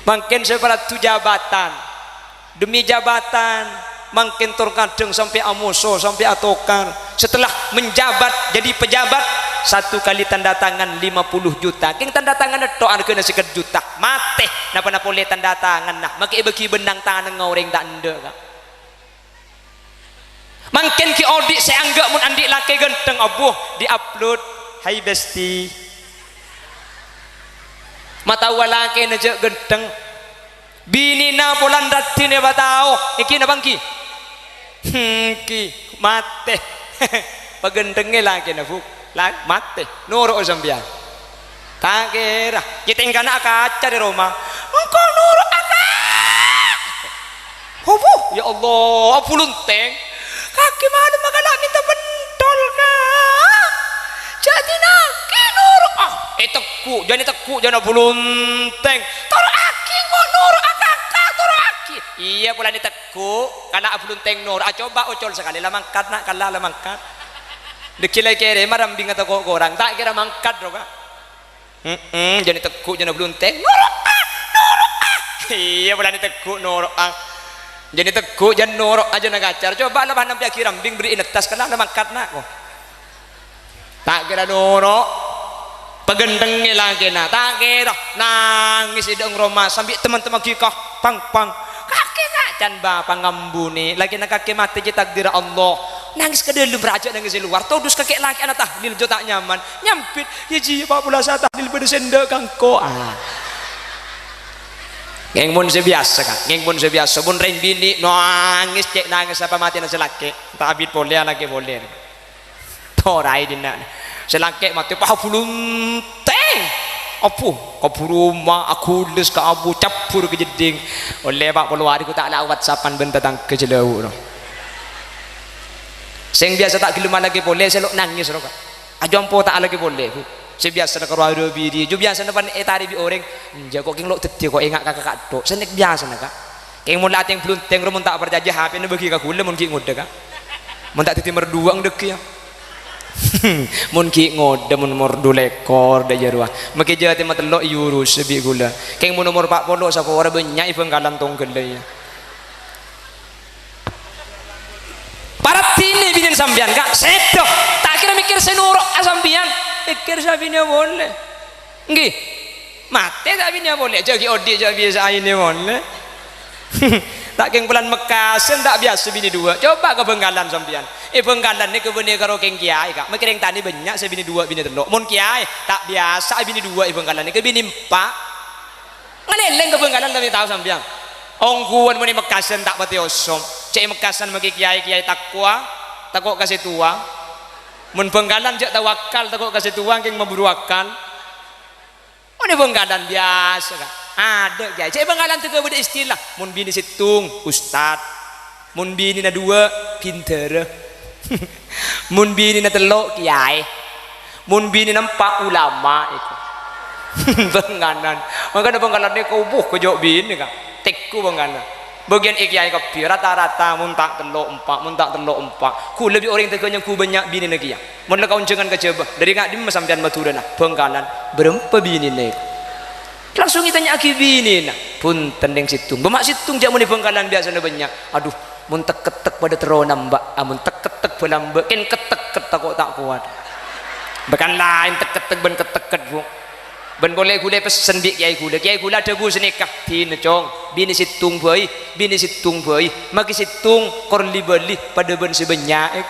Speaker 2: makin saya paratu jabatan demi jabatan makin terkadang sampai amuso sampai atokar setelah menjabat jadi pejabat 1 kali tanda tangan 50 juta king tanda tangan itu ada sekian juta mate napa boleh tanda tangan nah maki bagi benang tangan ngoreng tak ende kak makin ki audit saya anggap mun andi laki genteng abuh di upload hai besti mata walake aja genteng bini na polan dati ne batao iki na bangki ki mate pagentenge laki na buk lah mate nuro sambian tak kira kita ingkana kaca di rumah engkau nuro apa hubu ya Allah pulunteng kaki mana magalah minta bentol kak jadi naki nuro teku jangan pulunteng toro aki kok nuro akak toro aki iya pula ni teku karena pulunteng nuro coba ocol sekali lah mangkat nak kalah lah mangkat dekilai kere marambing atau kok orang tak kira mangkat ro kak. Jadi tekuk jadi belunteng norok iya bulan tekuk norok jadi tekuk jadi norok aja nagacar coba lah bahan nampi rambing beri inetas kena ada mangkat nak kok tak kira norok pegendeng lagi na tak kira nangis ideng Roma sambil teman-teman kikah pang kaki kacan bapak ngambuni lagi nak kaki mati je takdir Allah nangis ke dalam raja nangis di luar todus kakek laki anak tahlil jo tak nyaman nyampit ya ji pak pula saya tahlil pada senda kangko ngeng mun sebiasa kan ngeng mun sebiasa mun rein bini nangis cek nangis apa mati nasi laki tak abid boleh lagi boleh torai dina selaki mati pah pulun teng apa ke rumah aku les ke abu capur ke jeding oleh pak peluari ku tak ada whatsappan benda tang ke jelau sing biasa tak gelem lagi boleh selok nangis ro kak ajompo tak lagi boleh si biasa nak karo ado bidi jo biasa depan etari bi orang jago king lok tedi kok engak kakak tok senek biasa nak kak king mun lateng blunteng ro mun tak perjajah HP ne bagi ka kula mun ki ngode kak mun tak titi merduang dek ya mun ki ngode mun merdu lekor da jarwa maki jati matelok yurus sebi gula king mun nomor 40 sapa ora banyak ibeng kalan tong gele ya Paratini binin sambian kak sedo tak kira mikir senurok sambian mikir sabinya boleh nggih mate sabinya boleh jagi odi jagi biasa ini boleh tak keng bulan Mekasen tak biasa bini dua coba ke Benggalan sambian Benggalan ni kebeni karo keng kiai kak mikir yang tani banyak saya bini dua bini telok mun kiai tak biasa bini dua Benggalan ni ke bini empat ngeleleng ke Benggalan tapi tahu sambian ongguan muni Mekasen tak pati osom cek Mekasan bagi kiai takwa takut kasih tua mun Benggalan jak tawakal takut kasih tua keng memburu akal ini Benggalan biasa kan ada kiai cek Benggalan tu beda istilah mun bini situng ustad mun bini na dua pinter mun bini na telok kiai mun bini nampak ulama itu Benggalan makanya Benggalan ni kau buh kejok bini kan tekku Benggalan bagian ikyai kopi rata-rata muntak telok empat ku lebih orang teganya ku banyak bini lagi ya mun le kaun jangan kecewa dari ngak dim sampean Madura nah Benggalan berempa bini nek langsung ditanya aki bini nah punten ning situng bemak situng jak mun Benggalan biasanya banyak aduh mun tek-tek pada terona mbak mun tek-tek belamba ken ketek-ket kok tak kuat bahkan lain tek-tek ben ketek-ket bu ben boleh gula pesen bi kiai gula ada gu senikah bini cong bini situng boy maki situng korli beli pada ben sebanyak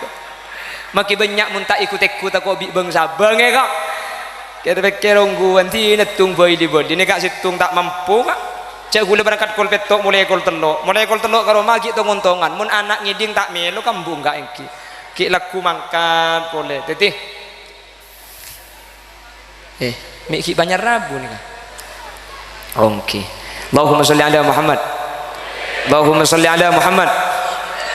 Speaker 2: maki banyak mun tak ikut tak bi bang sabang kak kira pikir ongguan tina tung boy di bodi ni kak situng tak mampu kak cak gula berangkat kol petok mulai kol telok karo magi tongon-tongan mun anak ngiding tak melu kambung kak engki ki laku mangkat boleh tetih Miki banyak rabu nih kan. Oke. Allahumma sholli ala Muhammad. Allahumma sholli ala Muhammad.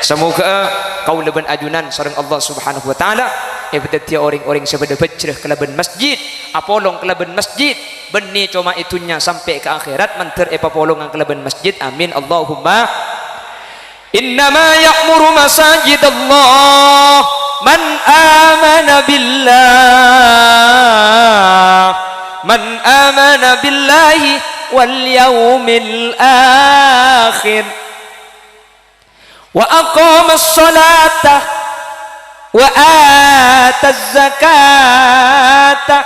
Speaker 2: Semoga kau leban ajunan sareng Allah Subhanahu wa taala ebet orang-orang sebeda bejreh kelaban masjid, apolong kelaban masjid, beni cuma itunya sampai ke akhirat manter epapolongan kelaban masjid. Amin Allahumma. Innama ya'muru masajid Allah man amana billah man amana billahi wal yaumil akhir wa aqama as-salata wa ata az-zakata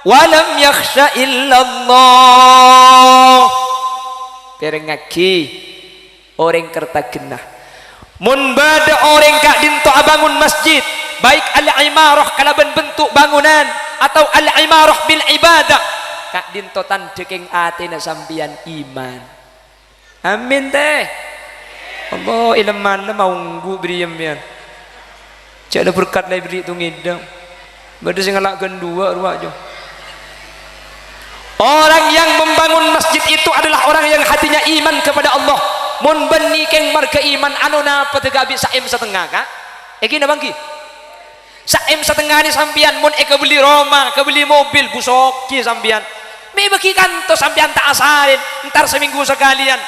Speaker 2: wa lam yakhsha illa Allah terengaki orang kerta genah mun bada orang kak dinto abangun masjid baik al-imarah kalaban bentuk bangunan atau al-imarah bil ibadah kak dinto tandeking atina sampian iman amin teh Allah ilman le maunggu briem pian cak ada berkat lai beri tu ngidang bade sing ngalakkeun dua ruak jo orang yang membangun masjid itu adalah orang yang hatinya iman kepada Allah mun beni keng marga iman anu napa teu gabi saem setengah kak iki na bangki saem setengah ni sampian mun beli Roma beli mobil busoki sampian me bagi kanto sampian tak asalin entar seminggu sekalian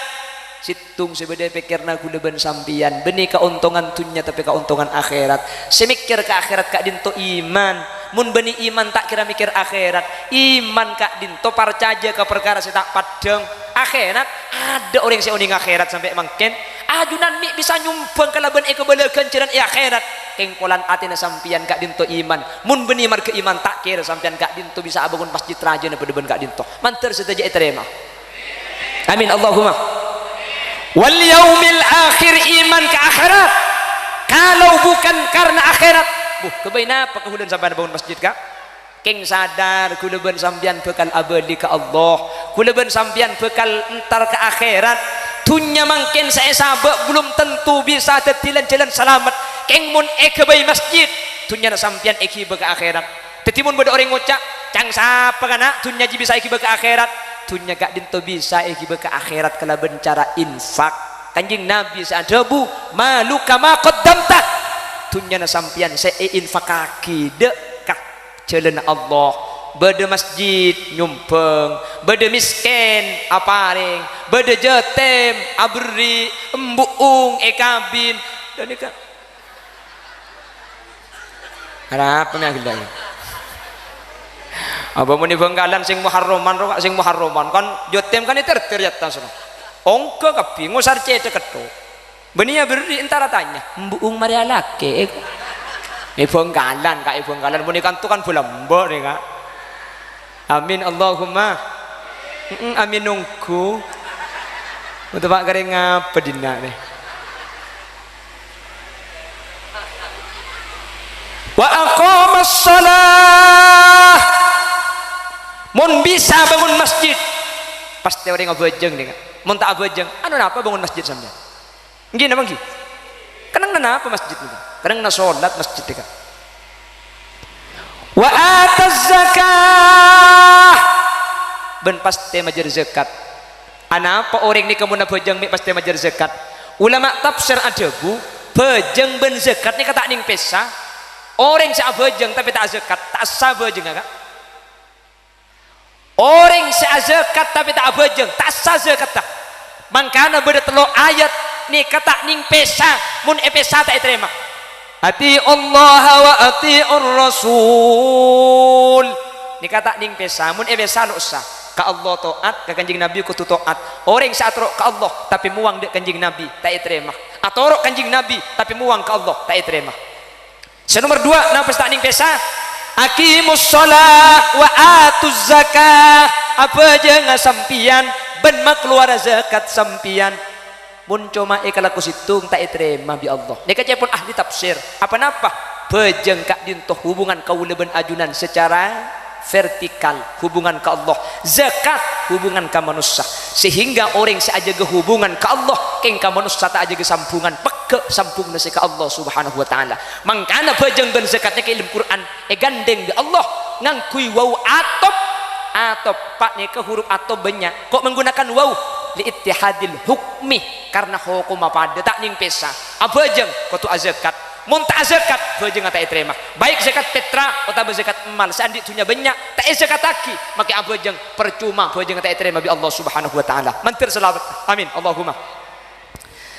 Speaker 2: situng sebeda pikirna gula ben sampian benih keuntungan dunia tapi keuntungan akhirat semikir ke akhirat kak dinto iman mun benih iman tak kira mikir akhirat iman kak dinto percaya ke perkara saya tak padeng akhirat ada orang yang uning akhirat sampai makin ajunan mi bisa nyumbang kalaban kebalagan jalan akhirat kengkolan atina sampian kak dinto iman mun benih marga iman tak kira sampian kak dinto bisa abangun masjid raja na pedeben kak dinto manter setaja terima amin Allahumma wal yaumil akhir iman ke akhirat kalau bukan karena akhirat kebaina apa kehulan sampai bangun masjid kak keng sadar kulaban sampian bekal abadi ke Allah kulaban sampian bekal entar ke akhirat dunya mangkin saya sabak belum tentu bisa tetilan jalan selamat keng mun kebai masjid dunya sampian ke akhirat tetimun beda orang ngucap cang sapa kana dunya ji bisa ke akhirat dunya gak dinto bisa ke akhirat kalaban cara infak kanjing Nabi sadabu malu kama qaddamta dunya na sampian saya infakaki dekah jalan Allah beda masjid nyumpeng beda miskin aparing beda jetem abri embuung kabin dan ikan harap pengagilan abang muni Bengkalan sing muharraman ro sing muharraman kan jotem kan terter jatah sono ongko kapi ngusar cete keto benia beri antara tanya mbuung maria lake Bengkalan kak Bengkalan muni kan tu kan bulambo nih kak amin Allahumma amin nungku untuk pak kering apa dina nih wa aqamas shalah mun bisa bangun masjid pasti orang ngabajeng nih mun tak abajeng anu napa bangun masjid sampean nggih napa nggih kenang napa masjid nih kenang na salat masjid nih wa ataz zakah ben pasti majer zakat anapa orang ni kamu na bajeng mi pasti majer zakat ulama tafsir ada bu bajeng ben zakat ni kata ning pesa orang sa bajeng tapi tak zakat tak sah bajeng kak orang seazakat tapi tak abajeng tak sah zakat tak mangkana beda telo ayat ni kata ning pesa mun pesa tak terima ati Allah wa atiur rasul ni kata ning pesa mun pesa lo usah ka Allah taat ka kanjing Nabi kudu taat orang saatro ka Allah tapi muang dek kanjing Nabi tak terima atau kanjing Nabi tapi muang ka Allah tak terima nomor 2 napa tak ning pesa aqimus shalah wa atuz zakah apa jeung sampian ben keluar zakat sampian mun cuma kalaku situng tak terima bi Allah nek pun ahli tafsir apa napa bejeng kak dintoh hubungan kaula ben ajunan secara vertikal hubungan ke Allah zakat hubungan ke manusia sehingga orang seaja ke hubungan ke Allah keng ke manusia tak aja ke sambungan peke sambung nasi ke Allah subhanahu wa ta'ala mangkana bajeng ben zakatnya ke ilmu Quran gandeng di Allah ngangkui waw atop pak ni ke huruf atop banyak kok menggunakan waw li ittihadil hukmi karena hukum apa ada tak ning pesa abajeng kau tu azakat muntah zakat bajeng tak terima baik zakat petra atau zakat emal seandi tunya banyak tak zakat taki maka abajeng percuma bajeng tak terima bi Allah subhanahu wa ta'ala mantir selawat amin Allahumma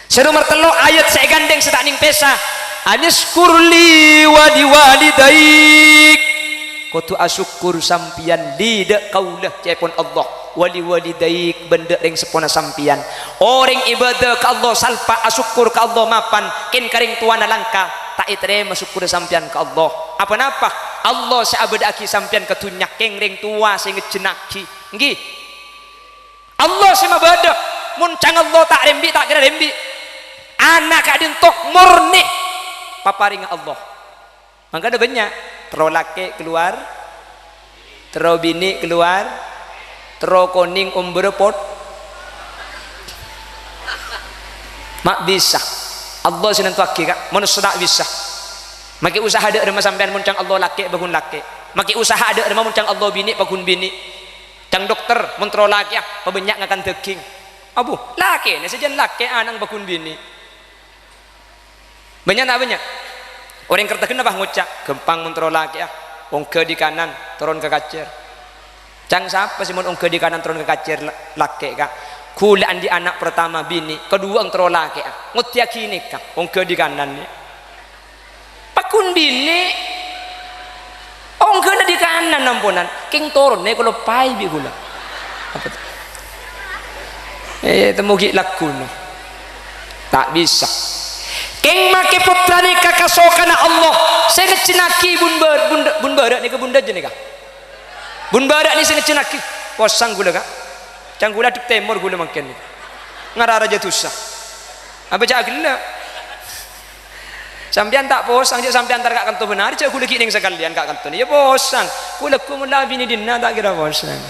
Speaker 2: nomor 3 ayat saya gandeng setak ning pesa aniskurli wa liwalidaik kudu asyukur sampian lidak kaulah cepon Allah wali walidaik benda yang sepona sampian orang ibadah ke Allah salpa asyukur ke Allah mapan kin karing tuana langka tak terima syukur sampian ke Allah apa napa Allah seabadaki sampian ke tunyak keng ring tua sing ngejenaki nggih Allah semabada muncang Allah tak rembi tak kira rembi anak kadin tok murni paparing Allah maka ada banyak tero laki keluar tero bini keluar tero koning berepot mak bisa Allah senantu aki kak manusia tak bisa maki usaha ada rumah sampean muncang Allah laki bangun laki maki usaha ada rumah muncang Allah bini bangun bini cang dokter mentero laki pebanyak ngakan daging abu laki ini sejen laki anang bangun bini banyak tak banyak orang kerta kenapa ngucap gempang mentero laki ongke di kanan turun ke kacer cang siapa sih mun ongke di kanan turun ke kacer laki kak kulaan di anak pertama bini, kedua engkau laki ngut yakini kah wong ke di kanan ni pakun bini wong ke di kanan ampunan king turun ni kalau pai bi gula apa tu temugi lakun tak bisa king make putra ni kakasokan Allah saya ngecenaki bun barak ni ke bunda je ni kah bun barak ni saya ngecenaki posang gula kah canggula di timur gula makan ni ngarara aja tusah apa cak gila sampean tak posang je sampean antar kak kanto benar cak gula kining sekalian kak kanto ni ya posang gula ku mula bini dinna tak kira posang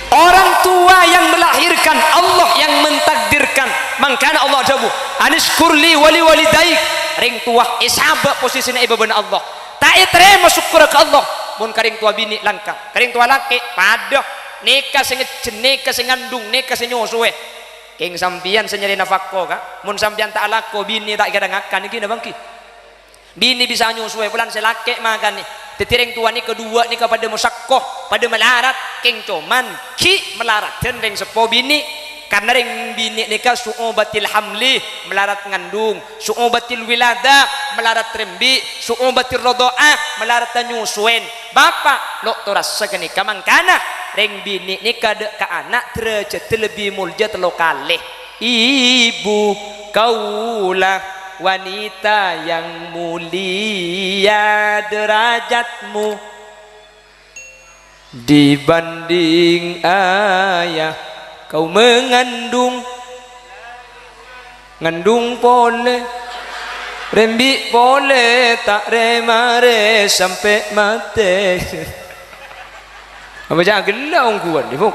Speaker 2: orang tua yang melahirkan Allah yang mentakdirkan mangkana Allah jabu anishkurli wali walidaik ring tua isabak posisinya ibu benar Allah tak terima syukur ke Allah mun karing tua bini langka karing tua laki padoh nikah sing nikah sing ngandung nikah sing nyusuwe king sampian senyari nafako ka mun sampian tak lako bini tak kira ngakan iki bangki bini bisa nyusuwe pulan selake makan ni tetiring tua ni kedua ni kepada musakkoh pada melarat king cuman ki melarat dan ring sepo bini karena ring bini nikah su'ubatil hamli melarat ngandung su'ubatil wilada melarat rembi su'ubatil rodo'ah melarat nyusuen bapak lo torasa kenikah mangkana ring bini nikah dek ke anak derajat lebih mulja telo kalih ibu kaulah wanita yang mulia derajatmu dibanding ayah kau mengandung ngandung boleh rembi boleh tak remare sampai mati apa jangan gelau kuat ni buk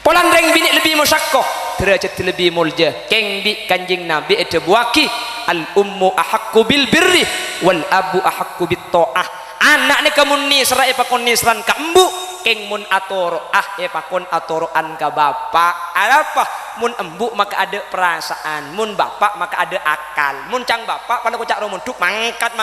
Speaker 2: polan reng bini lebih musyakoh derajat lebih mulja keng bi kanjing nabi itu buaki al ummu ahakku bil birri wal abu ahakku bit ta'ah anak ni kamu nisra ipakon nisran ka embu keng mun atoro pakon atoroan ka bapak apa mun embu maka ada perasaan mun bapak maka ada akal mun cang bapak pada kocak romun duk mangkat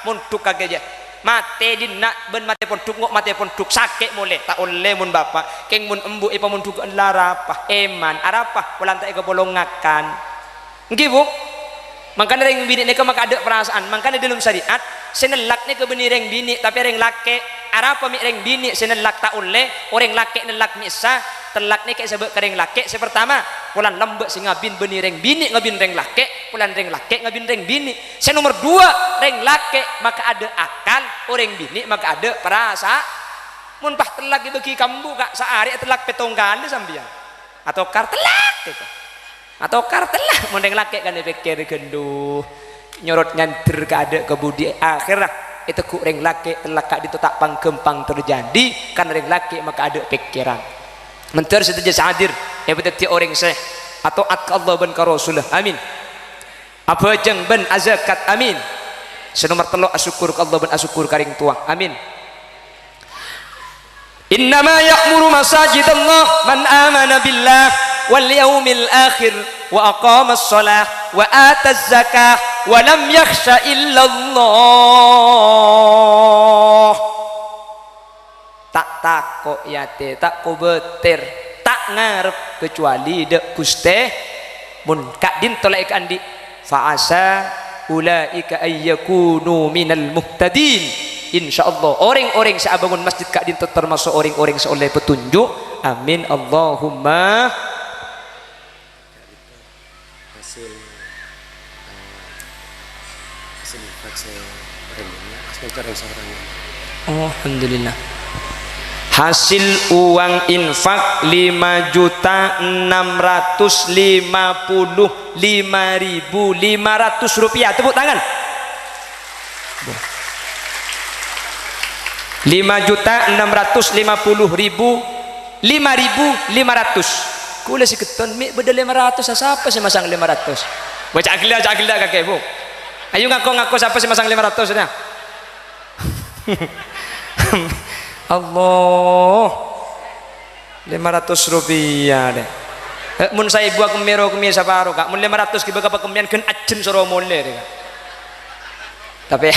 Speaker 2: mun duk kageja mate dina ben mate pon duk ngok mate pon duk sakit boleh tak oleh mun bapak keng mun embu ipa mun duk larapa eman arapa ulan tak eka bolong ngakan nggih Bu makanya ring bini ni maka ada perasaan makanya dalam syariat senelak ni ke beni ring bini tapi ring laki arapa mi ring bini senelak tak oleh orang laki nelak misa telak ni kayak sebab kering laki sepertama pulan lembek sing ngabin beni ring bini ngabin ring laki pulan ring laki ngabin ring bini sen nomor dua ring laki maka ada akal orang bini maka ada perasa mun pah telak bagi kambu kak sehari telak petong kali sambian atau kar telak gitu atau kartelah mondeng laki kan dipikir genduh nyorot nganter ke ada kebudi akhirah itu ku ring laki telak itu tak pangkempang terjadi kan ring laki maka ada pikiran mentor setuju sadir betul orang seh atau at Allah ben ka Rasulullah amin apa jeng ben azakat amin senomor telu asyukur ka Allah ben asyukur karing tua amin innama ya'muru masajidallah man amana billah wal yaumil akhir wa aqamas shalah wa ataz zakah wa lam yakhsha illallah tak takok yate tak kubetir tak ngarep kecuali dek Guste mun kak din tolek andi fa asa ulaika ayyakunu minal muhtadin insyaallah orang-orang seabangun masjid kak din termasuk orang-orang seoleh petunjuk amin Allahumma alhamdulillah hasil uang infak 5.655.500 rupiah tepuk tangan 5.650.000 kula si keton mi beda 500 siapa sih masang 500 baca gila kakek Bu ayo ngaku siapa sih masang 500 nya Allah 500 rupiah deh mun saya buat kemiro kemir saparo kak mun 500 kiba kapa kemian kan ajen soro mole deh kak tapi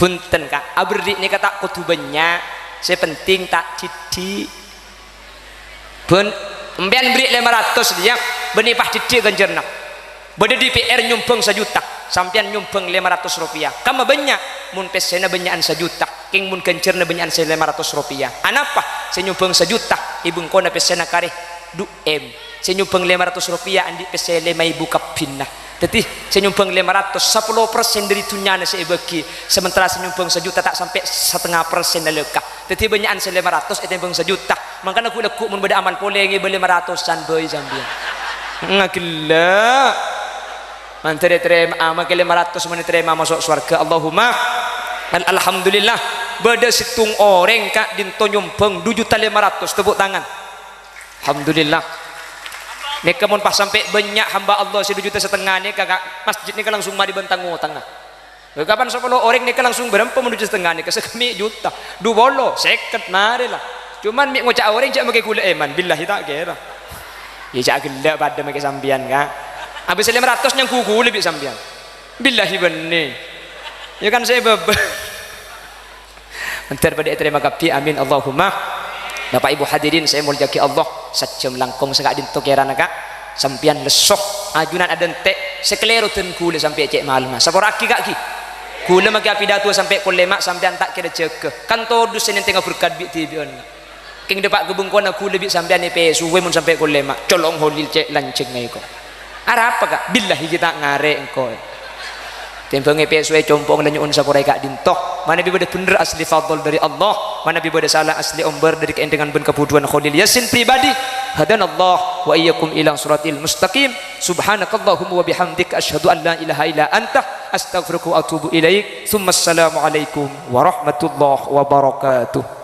Speaker 2: punten kak abri ni kata kutu banyak saya penting tak citi pun empian beri 500 dia benipah citi ganjerna beda di PR nyumpeng 1 juta sampian nyumpeng 500 rupiah kama banyak mun pesena banyakan 1 juta king mun kencerna banyakan 500 rupiah anapa saya nyumpeng 1 juta ibung kona pesena kareh 2M saya nyumpeng 500 rupiah andi pesele mai buka pinah jadi saya nyumbang 500 10% dari tunyana saya bagi sementara saya nyumbang 1 juta tak sampai 0,5% dari lekah jadi banyakan saya 500 itu nyumbang 1 juta makanya aku lekuk mun beda amal polengi beli 500an boy sambil ngagila mantere terima amal ke 500 mun terima masuk surga Allahumma alhamdulillah beda situng orang kak dinto nyumbang 2.500.000 tepuk tangan alhamdulillah. Nek kemun pas sampai banyak hamba Allah 1,5 juta ni kakak masjid ni langsung mari bentang utang. Kapan 10 orang ni langsung berapa menuju setengah ni kesekami juta. 20 seket mari lah. Cuman mik ngocak orang cak make gula eman billahi tak kira. Ya cak gelak pada make sambian ka. Habis 500 yang kuku lebih sambian. Billahi benih. Ya kan saya bebe. Bentar pada terima kasih amin Allahumma. Bapak Ibu hadirin saya mulyaki Allah sajam langkung segak dinto kerana kak sampian lesoh ajunan ada entek sekeleru ten kule sampai cek malam sapor aki kak ki kule magi pidato sampai kulema sampean tak kira cekeh kan todus senen tengah berkat bi tibion king depak gebung kona kule bi sampean pe suwe mun sampai kulema colong holil cek lanceng ngai ko arah apa kak billahi kita ngare engko tempeng PSW compong dan nyun sapurai kak dintoh mana bi bener asli fadl dari Allah mana bi salah asli omber dari keendengan ben kebuduan Khalil Yasin pribadi hadanallah wa iyyakum ila siratil mustaqim subhanakallahumma wa bihamdika asyhadu an la ilaha illa anta astaghfiruka wa atubu ilaik tsumma assalamu alaikum warahmatullahi wabarakatuh.